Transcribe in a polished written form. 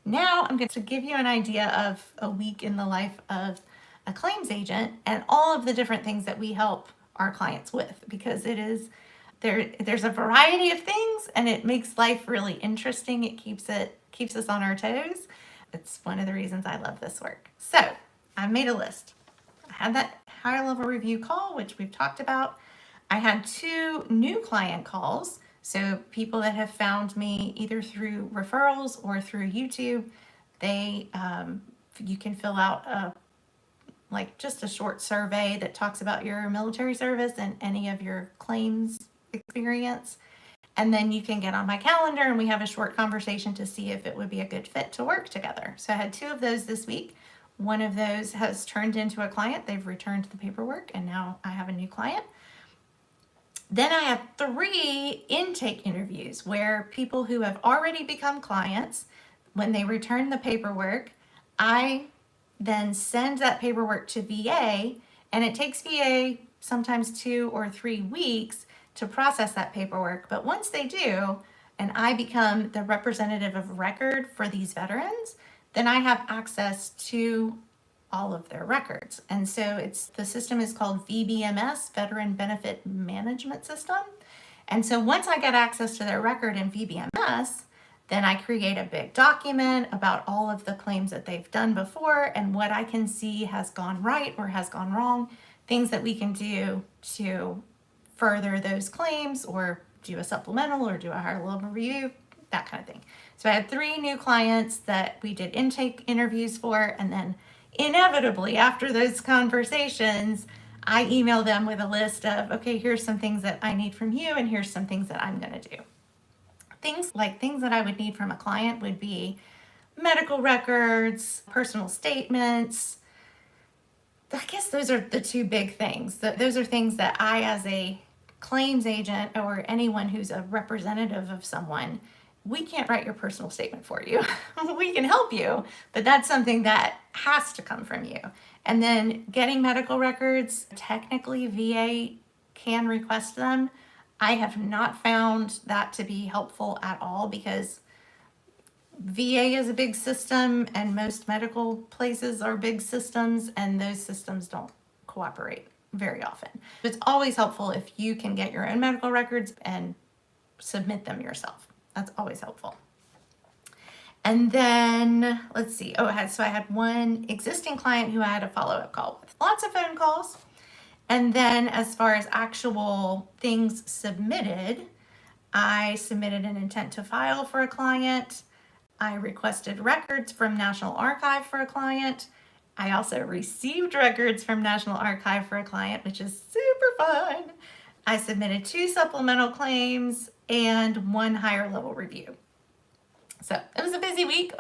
Now I'm going to give you an idea of a week in the life of a claims agent and all of the different things that we help our clients with, because there's a variety of things and it makes life really interesting. It keeps us on our toes. It's one of the reasons I love this work. So I made a list. I had that higher level review call, which we've talked about. I had 2 new client calls. So people that have found me either through referrals or through YouTube, you can fill out just a short survey that talks about your military service and any of your claims experience. And then you can get on my calendar and we have a short conversation to see if it would be a good fit to work together. So I had 2 of those this week. One of those has turned into a client. They've returned the paperwork and now I have a new client. Then I have 3 intake interviews where people who have already become clients, when they return the paperwork, I then send that paperwork to VA, and it takes VA sometimes 2 or 3 weeks to process that paperwork. But once they do, and I become the representative of record for these veterans, then I have access to all of their records. And so the system is called VBMS, Veteran Benefit Management System. And so once I get access to their record in VBMS, then I create a big document about all of the claims that they've done before and what I can see has gone right or has gone wrong, things that we can do to further those claims or do a supplemental or do a higher level review, that kind of thing. So I had 3 new clients that we did intake interviews for, and then inevitably after those conversations, I email them with a list of, okay, here's some things that I need from you and here's some things that I'm going to do. Things that I would need from a client would be medical records, personal statements. I guess those are the 2 big things. Those are things that I, as a claims agent or anyone who's a representative of someone, we can't write your personal statement for you. We can help you, but that's something that has to come from you. And then getting medical records, technically VA can request them. I have not found that to be helpful at all because VA is a big system and most medical places are big systems and those systems don't cooperate very often. It's always helpful if you can get your own medical records and submit them yourself. That's always helpful. And then let's see. So I had 1 existing client who I had a follow-up call with. Lots of phone calls. And then as far as actual things submitted, I submitted an intent to file for a client. I requested records from National Archive for a client. I also received records from National Archive for a client, which is super fun. I submitted 2 supplemental claims and 1 higher level review. So it was a busy week,